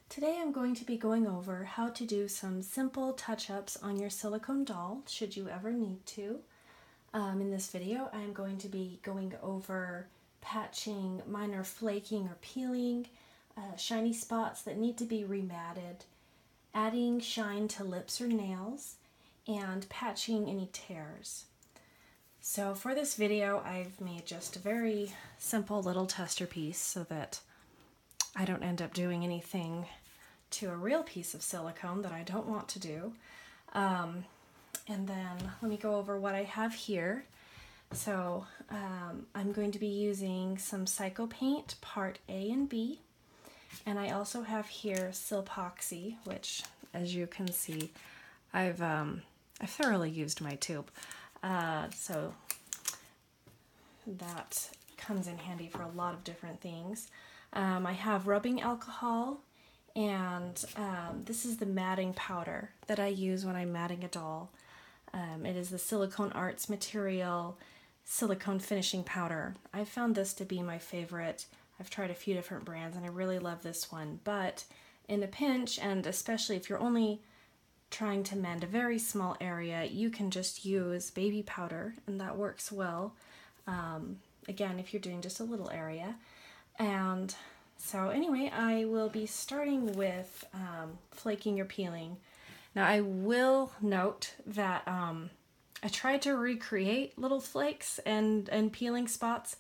Today I'm going to be going over how to do some simple touch-ups on your silicone doll, should you ever need to. In this video I'm going to be going over patching minor flaking or peeling, shiny spots that need to be rematted, adding shine to lips or nails, and patching any tears. So for this video I've made just a very simple little tester piece so that I don't end up doing anything to a real piece of silicone that I don't want to do. And then let me go over what I have here. So I'm going to be using some Psycho Paint Part A and B, and I also have here Silpoxy, which, as you can see, I've thoroughly used my tube, so that comes in handy for a lot of different things. I have rubbing alcohol, and this is the matting powder that I use when I'm matting a doll. It is the Silicone Arts material silicone finishing powder. I found this to be my favorite. I've tried a few different brands and I really love this one, but in a pinch, and especially if you're only trying to mend a very small area, you can just use baby powder and that works well. Again, if you're doing just a little area. And so anyway, I will be starting with flaking or peeling. Now I will note that I tried to recreate little flakes and peeling spots,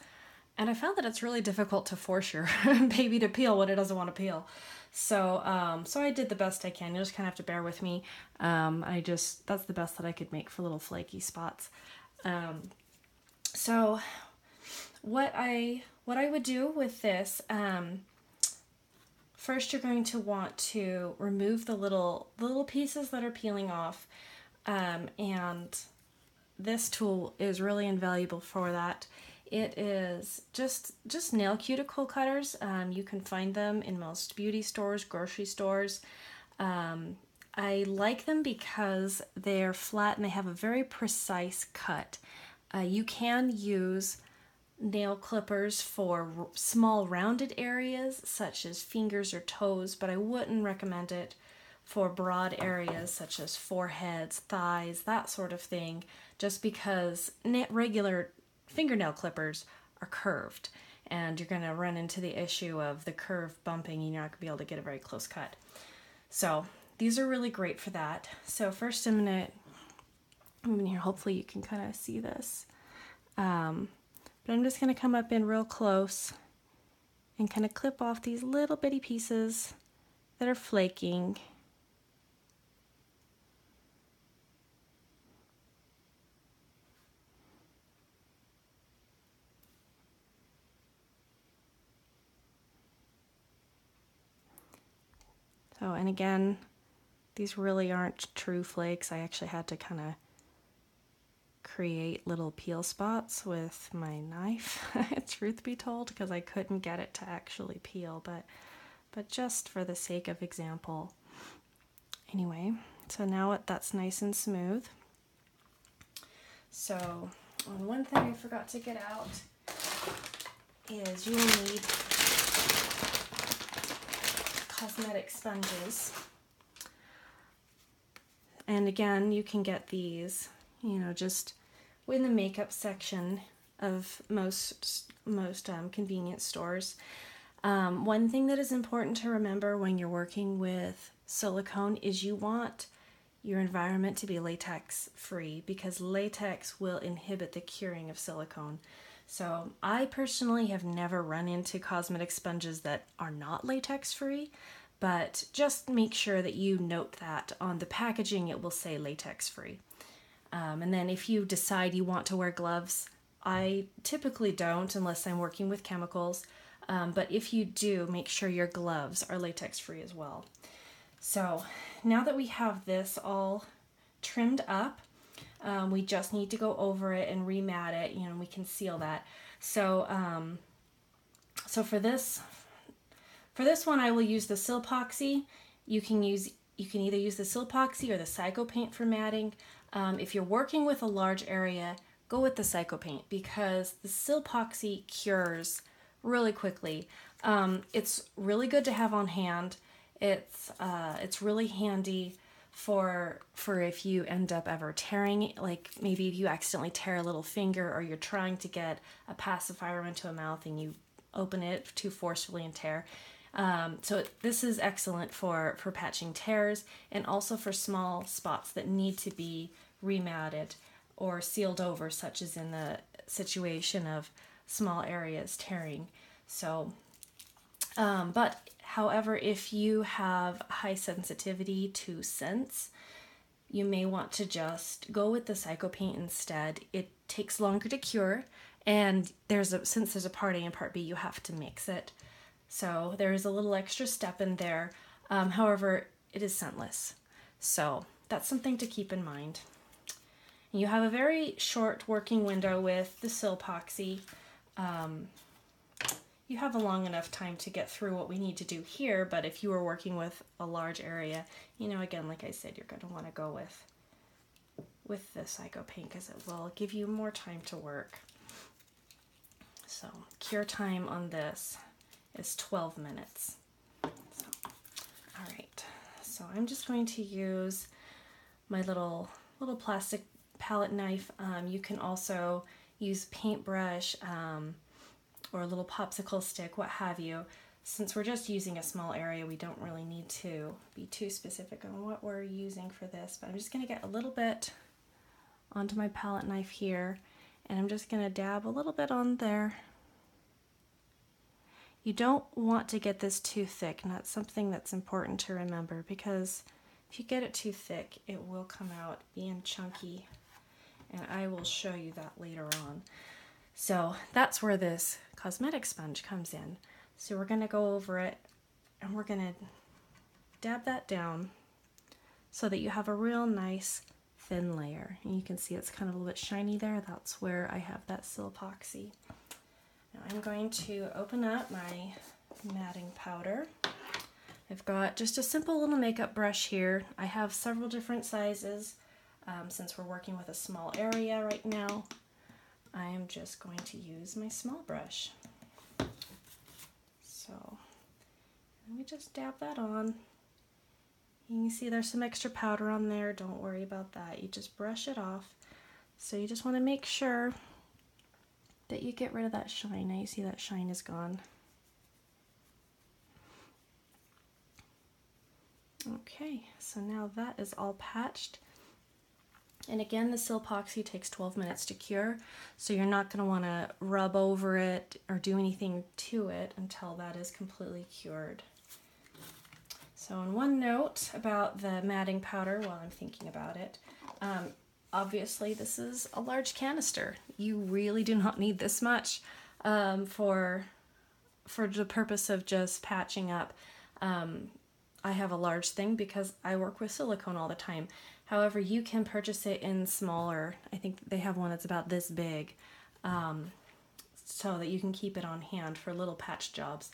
and I found that it's really difficult to force your baby to peel when it doesn't want to peel. So so I did the best I can. You'll just kind of have to bear with me. That's the best that I could make for little flaky spots. So what I would do with this, first you're going to want to remove the little pieces that are peeling off, and this tool is really invaluable for that. It is just nail cuticle cutters. You can find them in most beauty stores, grocery stores. I like them because they're flat and they have a very precise cut. You can use nail clippers for small rounded areas such as fingers or toes, but I wouldn't recommend it for broad areas such as foreheads, thighs, that sort of thing, just because regular fingernail clippers are curved and you're going to run into the issue of the curve bumping and you're not going to be able to get a very close cut. So these are really great for that. So first I'm in here, hopefully you can kind of see this. But I'm just going to come up in real close and kind of clip off these little bitty pieces that are flaking. So, and again, these really aren't true flakes. I actually had to kind of create little peel spots with my knife, truth be told, because I couldn't get it to actually peel, but just for the sake of example. Anyway, so now that's nice and smooth. So, one thing I forgot to get out is you will need cosmetic sponges. And again, you can get these, just in the makeup section of most convenience stores. One thing that is important to remember when you're working with silicone is you want your environment to be latex free, because latex will inhibit the curing of silicone. So I personally have never run into cosmetic sponges that are not latex free, but just make sure that you note that on the packaging it will say latex free. And then if you decide you want to wear gloves, I typically don't unless I'm working with chemicals, but if you do, make sure your gloves are latex free as well. So now that we have this all trimmed up, we just need to go over it and remat it, we can seal that. So so for this one I will use the Silpoxy. You can either use the Silpoxy or the Psycho Paint for matting. If you're working with a large area, go with the Psycho Paint because the Silpoxy cures really quickly. It's really good to have on hand. It's really handy for if you end up ever tearing, like maybe if you accidentally tear a little finger, or you're trying to get a pacifier into a mouth and you open it too forcefully and tear. So this is excellent for patching tears, and also for small spots that need to be rematted or sealed over, such as in the situation of small areas tearing. So, but however, if you have high sensitivity to scents, you may want to just go with the Psycho Paint instead. It takes longer to cure, and since there's a part A and part B, you have to mix it. So there's a little extra step in there. However, it is scentless. So that's something to keep in mind. You have a very short working window with the Silpoxy. You have a long enough time to get through what we need to do here, but if you were working with a large area, again, like I said, you're going to want to go with the Psycho Paint, because it will give you more time to work. So cure time on this is 12 minutes. So, all right, so I'm just going to use my little plastic palette knife. You can also use paintbrush, or a little popsicle stick, what have you. Since we're just using a small area, we don't really need to be too specific on what we're using for this, but I'm just going to get a little bit onto my palette knife here, and I'm just going to dab a little bit on there. You don't want to get this too thick, and that's something that's important to remember, because if you get it too thick, it will come out being chunky, and I will show you that later on. So that's where this cosmetic sponge comes in. So we're going to go over it, and we're going to dab that down so that you have a real nice thin layer. And you can see it's kind of a little bit shiny there. That's where I have that Silpoxy. Now I'm going to open up my matting powder. I've got just a simple little makeup brush here. I have several different sizes since we're working with a small area right now. I am just going to use my small brush. So let me just dab that on. You can see there's some extra powder on there. Don't worry about that. You just brush it off. So you just want to make sure that you get rid of that shine. Now you see that shine is gone. Okay, so now that is all patched. And again, the Silpoxy takes 12 minutes to cure, so you're not going to want to rub over it or do anything to it until that is completely cured. So on one note about the matting powder, while I'm thinking about it, obviously this is a large canister. You really do not need this much for the purpose of just patching up. I have a large thing because I work with silicone all the time. However, you can purchase it in smaller. I think they have one that's about this big, so that you can keep it on hand for little patch jobs.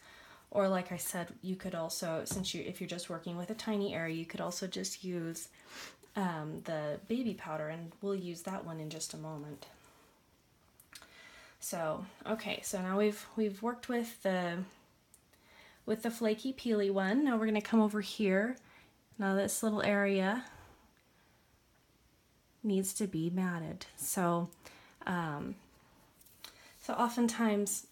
Or like I said, you could also, if you're just working with a tiny area, you could also just use the baby powder, and we'll use that one in just a moment. So, okay, so now we've worked with the flaky peely one. Now we're going to come over here. Now this little area needs to be matted. So oftentimes,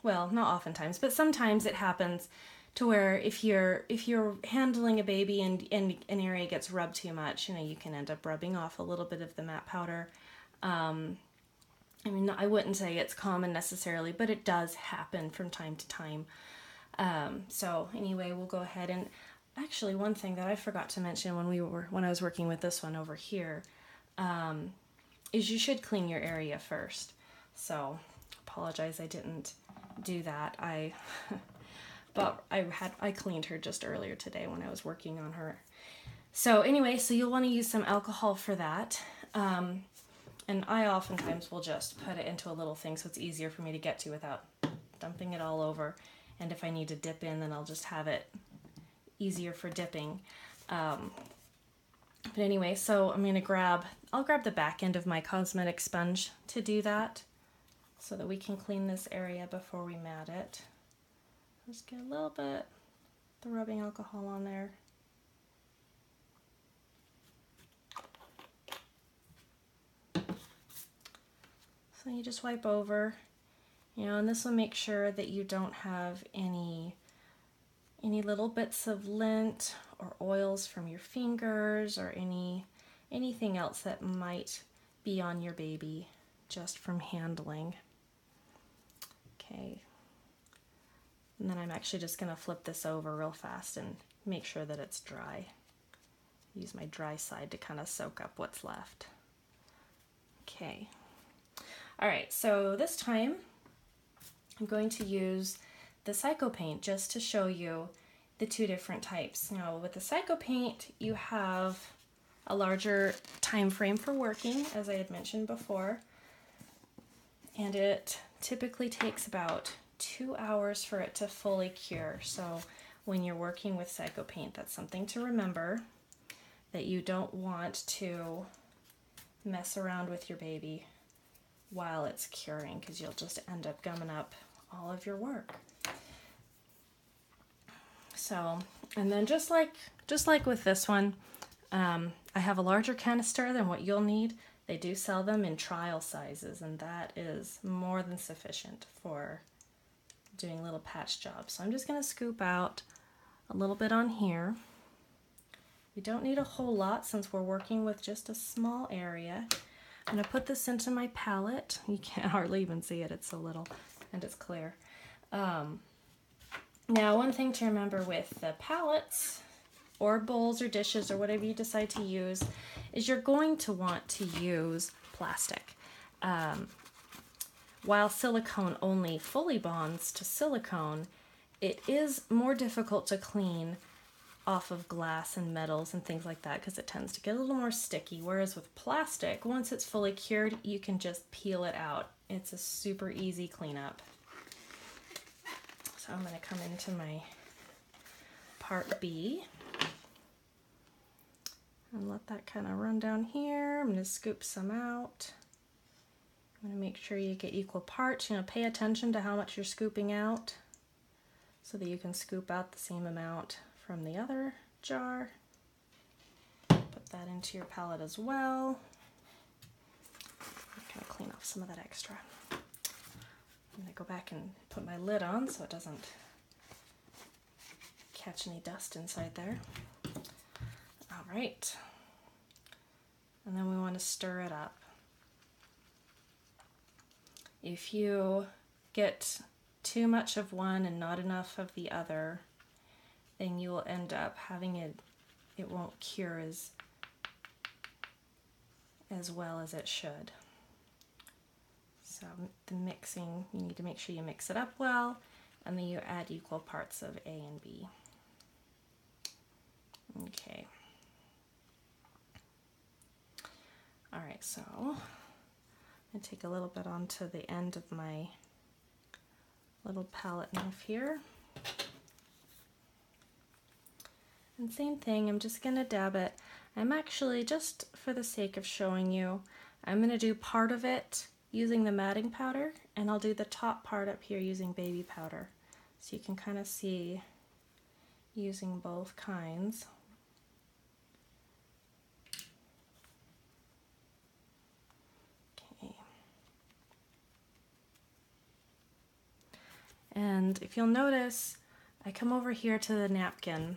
well, not oftentimes, but sometimes it happens to where if you're handling a baby and an area gets rubbed too much, you can end up rubbing off a little bit of the matte powder. I mean, I wouldn't say it's common necessarily, but it does happen from time to time. So anyway, we'll go ahead and actually one thing that I forgot to mention when I was working with this one over here, is you should clean your area first. So apologize I didn't do that. But I cleaned her just earlier today when I was working on her. So anyway, so you'll want to use some alcohol for that. And I oftentimes will just put it into a little thing so it's easier for me to get to without dumping it all over. And if I need to dip in, then I'll just have it easier for dipping. But anyway, so I'll grab the back end of my cosmetic sponge to do that so that we can clean this area before we mat it. Just get a little bit the rubbing alcohol on there. So you just wipe over, you know, and this will make sure that you don't have any little bits of lint or oils from your fingers or anything else that might be on your baby just from handling. Okay. And then I'm actually just going to flip this over real fast and make sure that it's dry. Use my dry side to kind of soak up what's left. Okay. All right, so this time I'm going to use the Psycho Paint just to show you the two different types. Now with the Psycho Paint, you have a larger time frame for working, as I had mentioned before, and it typically takes about 2 hours for it to fully cure. So when you're working with Psycho Paint, that's something to remember, that you don't want to mess around with your baby while it's curing, because you'll just end up gumming up all of your work. So, and then just like with this one, I have a larger canister than what you'll need. They do sell them in trial sizes, and that is more than sufficient for doing little patch jobs. So I'm just going to scoop out a little bit on here. We don't need a whole lot since we're working with just a small area. I'm going to put this into my palette. You can't hardly even see it, it's so little, and it's clear. Now, one thing to remember with the palettes or bowls or dishes or whatever you decide to use is you're going to want to use plastic. While silicone only fully bonds to silicone, it is more difficult to clean off of glass and metals and things like that because it tends to get a little more sticky, whereas with plastic, once it's fully cured, you can just peel it out. It's a super easy cleanup. So I'm going to come into my part B and let that kind of run down here. I'm going to scoop some out. I'm going to make sure you get equal parts. You know, pay attention to how much you're scooping out so that you can scoop out the same amount from the other jar. Put that into your palette as well. I'm going to clean off some of that extra. I'm going to go back and put my lid on so it doesn't catch any dust inside there. All right. And then we want to stir it up. If you get too much of one and not enough of the other, then you will end up having it won't cure as well as it should. So the mixing, you need to make sure you mix it up well, and then you add equal parts of A and B. Okay. All right, so I'm going to take a little bit onto the end of my little palette knife here. And same thing, I'm just going to dab it. I'm actually, just for the sake of showing you, I'm going to do part of it using the matting powder, and I'll do the top part up here using baby powder. So you can kind of see using both kinds. Okay. And if you'll notice, I come over here to the napkin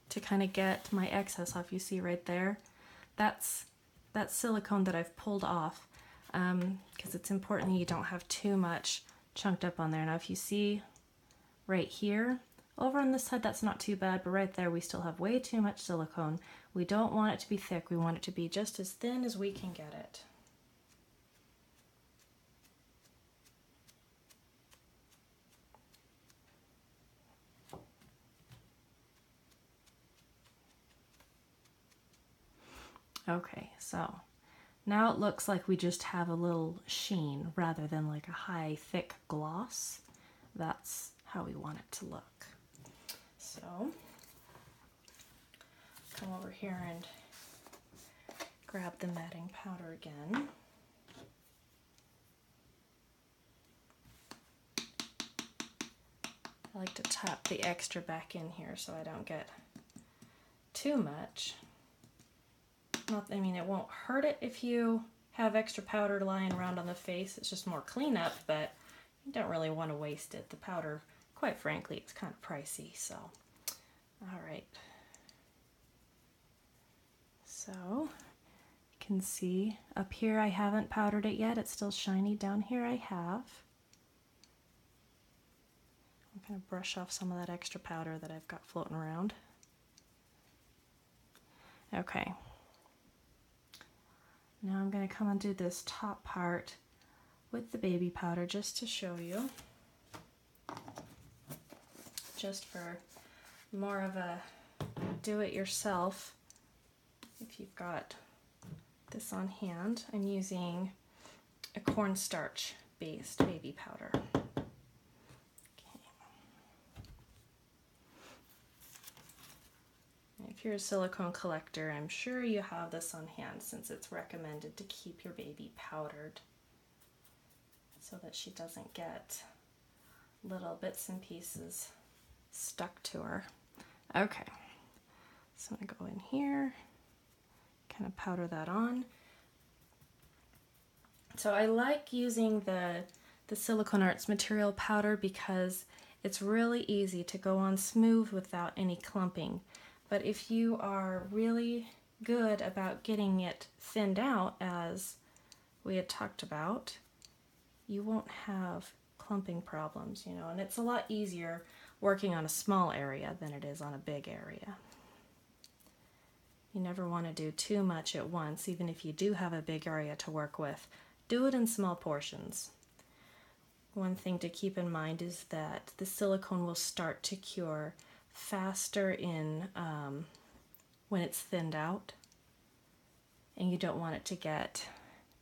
to kind of get my excess off. You see right there? That's silicone that I've pulled off, because it's important that you don't have too much chunked up on there. Now if you see right here, over on this side that's not too bad, but right there we still have way too much silicone. We don't want it to be thick, we want it to be just as thin as we can get it. Okay, so now it looks like we just have a little sheen rather than like a high, thick gloss. That's how we want it to look. So, come over here and grab the matting powder again. I like to tap the extra back in here so I don't get too much. I mean, it won't hurt it if you have extra powder lying around on the face. It's just more cleanup, but you don't really want to waste it. The powder, quite frankly, it's kind of pricey, so. All right. So, you can see up here I haven't powdered it yet. It's still shiny. Down here I have. I'm going to brush off some of that extra powder that I've got floating around. Okay. Now I'm going to come and do this top part with the baby powder just to show you. Just for more of a do-it-yourself. If you've got this on hand, I'm using a cornstarch based baby powder. If you're a silicone collector, I'm sure you have this on hand since it's recommended to keep your baby powdered so that she doesn't get little bits and pieces stuck to her. Okay, so I'm gonna go in here, kind of powder that on. So I like using the Silicone Arts material powder because it's really easy to go on smooth without any clumping. But if you are really good about getting it thinned out, as we had talked about, you won't have clumping problems, you know, and it's a lot easier working on a small area than it is on a big area. You never want to do too much at once, even if you do have a big area to work with. Do it in small portions. One thing to keep in mind is that the silicone will start to cure faster in when it's thinned out, and you don't want it to get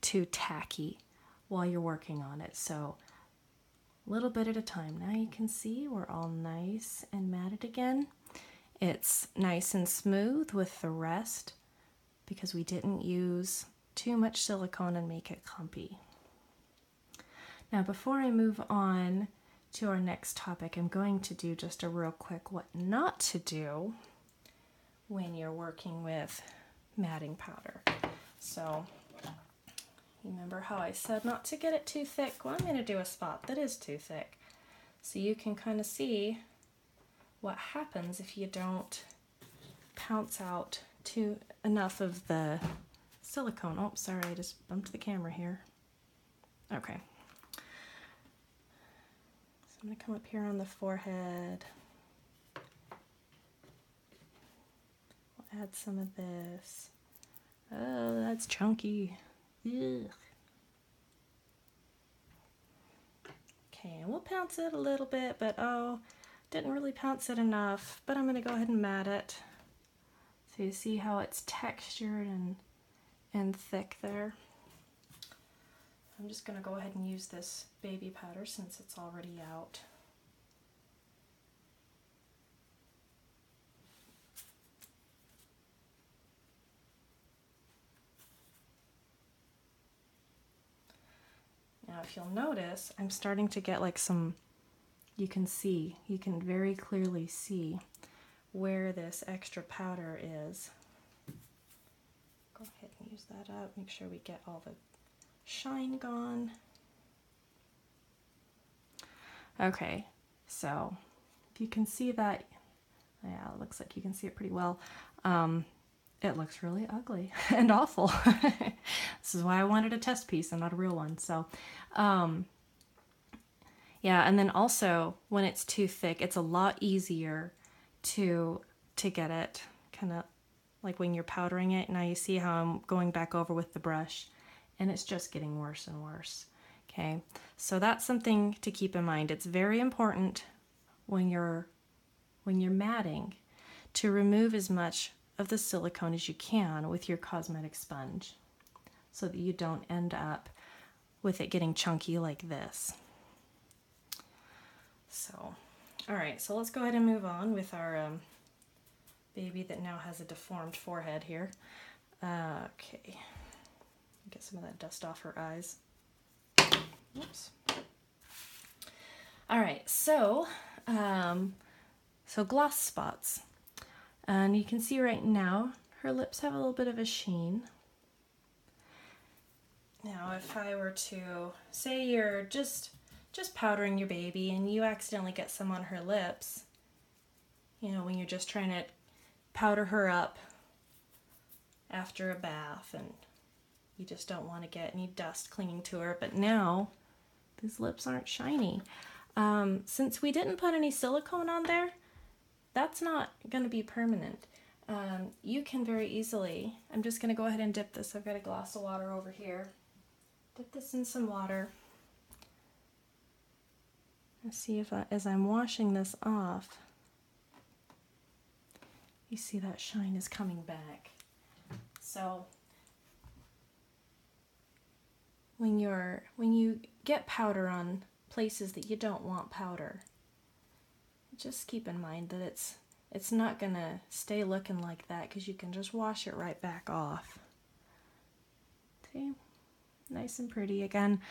too tacky while you're working on it. So a little bit at a time. Now you can see we're all nice and matted again. It's nice and smooth with the rest because we didn't use too much silicone and make it clumpy. Now before I move on to our next topic, I'm going to do just a real quick what not to do when you're working with matting powder. So you remember how I said not to get it too thick? Well, I'm going to do a spot that is too thick so you can kind of see what happens if you don't pounce out enough of the silicone. Oh, sorry, I just bumped the camera here. Okay. I'm going to come up here on the forehead. We'll add some of this. Oh, that's chunky. Ugh. Okay, and we'll pounce it a little bit, but oh, didn't really pounce it enough. But I'm going to go ahead and mat it. So you see how it's textured and thick there. I'm just going to go ahead and use this baby powder since it's already out. Now if you'll notice, I'm starting to get like some, you can very clearly see where this extra powder is. Go ahead and use that up, make sure we get all the shine gone. Okay, so if you can see that, yeah, it looks like you can see it pretty well. It looks really ugly and awful. This is why I wanted a test piece and not a real one. So, yeah, and then also when it's too thick, it's a lot easier to get it kind of like when you're powdering it. Now you see how I'm going back over with the brush, and it's just getting worse and worse. Okay, so that's something to keep in mind. It's very important when you're matting to remove as much of the silicone as you can with your cosmetic sponge so that you don't end up with it getting chunky like this. So, all right, so let's go ahead and move on with our baby that now has a deformed forehead here. Okay, get some of that dust off her eyes. Oops. All right, so So gloss spots. And you can see right now her lips have a little bit of a sheen. Now if I were to say you're just powdering your baby and you accidentally get some on her lips, you know, when you're just trying to powder her up after a bath and you just don't want to get any dust clinging to her, but now these lips aren't shiny. Since we didn't put any silicone on there, that's not going to be permanent. You can very easily, I'm just going to go ahead and dip this. I've got a glass of water over here. Dip this in some water. And see if as I'm washing this off, you see that shine is coming back. So when you get powder on places that you don't want powder, just keep in mind that it's not gonna stay looking like that because you can just wash it right back off. See, nice and pretty again.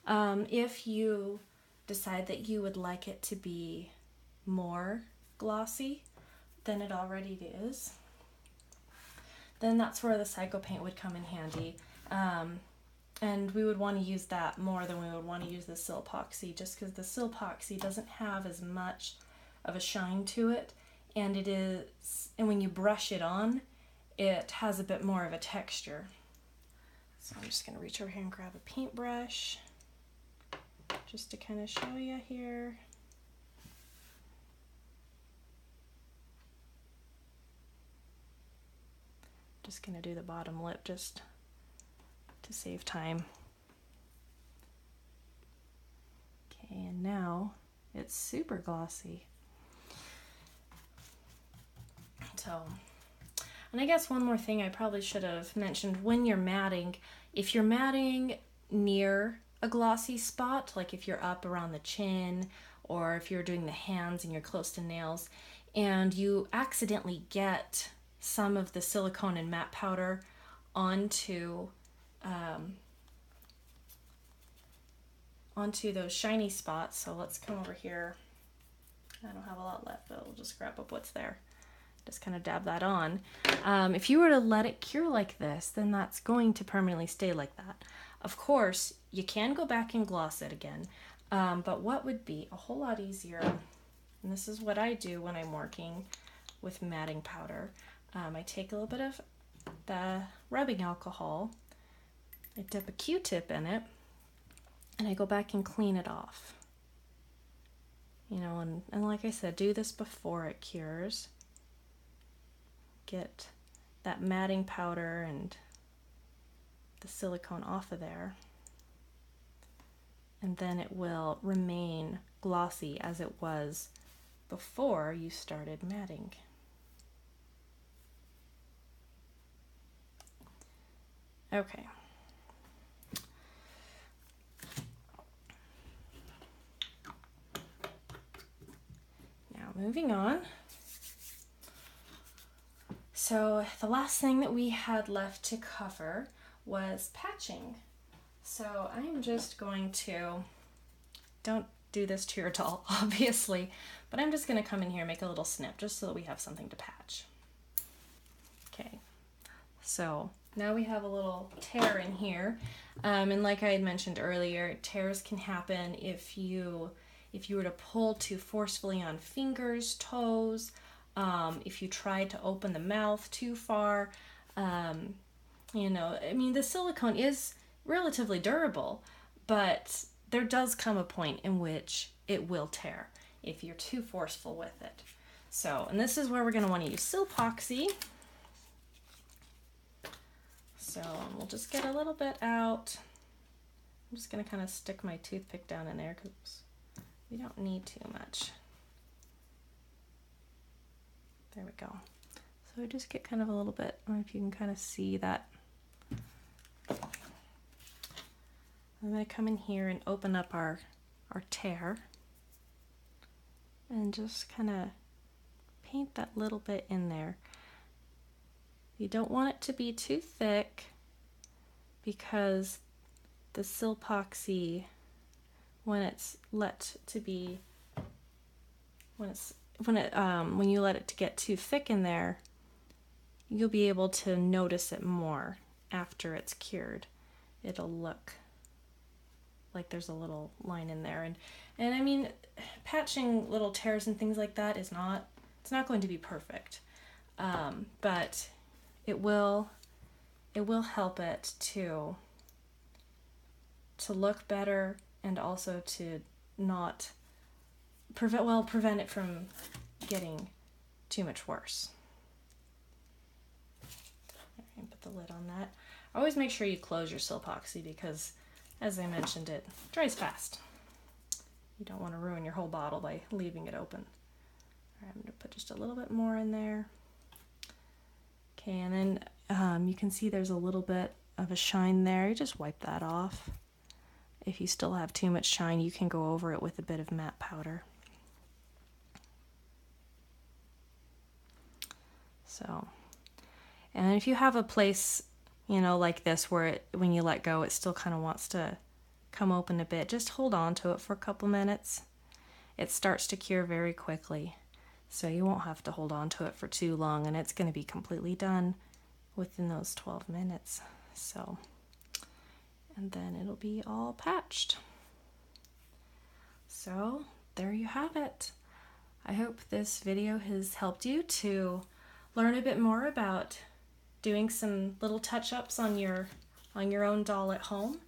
If you decide that you would like it to be more glossy than it already is, then that's where the Psycho paint would come in handy. And we would want to use that more than we would want to use the Silpoxy, just because the Silpoxy doesn't have as much of a shine to it, and when you brush it on, it has a bit more of a texture. So I'm just going to reach over here and grab a paintbrush just to kind of show you here. Just going to do the bottom lip just to save time. Okay, and now it's super glossy. So, and I guess one more thing I probably should have mentioned when you're matting, if you're matting near a glossy spot, like if you're up around the chin, or if you're doing the hands and you're close to nails, and you accidentally get some of the silicone and matte powder onto those shiny spots. So let's come over here. I don't have a lot left, but we'll just grab up what's there. Just kind of dab that on. If you were to let it cure like this, then that's going to permanently stay like that. Of course, you can go back and gloss it again, but what would be a whole lot easier, and this is what I do when I'm working with matting powder, I take a little bit of the rubbing alcohol, I dip a Q-tip in it, and I go back and clean it off. You know, and like I said, do this before it cures. Get that matting powder and the silicone off of there, and then it will remain glossy as it was before you started matting. Okay. Now moving on. So the last thing that we had left to cover was patching. So I'm just going to, don't do this to your doll, obviously, but I'm just going to come in here and make a little snip just so that we have something to patch. Okay, so now we have a little tear in here, and like I had mentioned earlier, tears can happen if you were to pull too forcefully on fingers, toes, if you try to open the mouth too far. You know, I mean, the silicone is relatively durable, but there does come a point in which it will tear if you're too forceful with it. So, and this is where we're going to want to use Silpoxy. So we'll just get a little bit out. I'm just going to kind of stick my toothpick down in there because we don't need too much. There we go. So just get kind of a little bit, I don't know if you can kind of see that. I'm going to come in here and open up our tear and just kind of paint that little bit in there. You don't want it to be too thick because the Silpoxy, when it's let to be when you let it to get too thick in there, you'll be able to notice it more after it's cured. It'll look like there's a little line in there, and I mean, patching little tears and things like that it's not going to be perfect, but it will help it to look better, and also to not prevent it from getting too much worse. Put the lid on that. Always make sure you close your Silpoxy because, as I mentioned, it dries fast. You don't want to ruin your whole bottle by leaving it open. All right, I'm going to put just a little bit more in there. Okay, and then you can see there's a little bit of a shine there. You just wipe that off. If you still have too much shine, you can go over it with a bit of matte powder. So, and if you have a place, you know, like this where when you let go, it still kind of wants to come open a bit, just hold on to it for a couple minutes. It starts to cure very quickly, so you won't have to hold on to it for too long, and it's going to be completely done within those 12 minutes. So, and then it'll be all patched. So there you have it. I hope this video has helped you to learn a bit more about doing some little touch-ups on your own doll at home.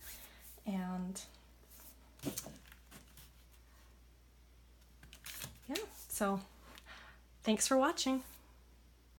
And yeah, so thanks for watching.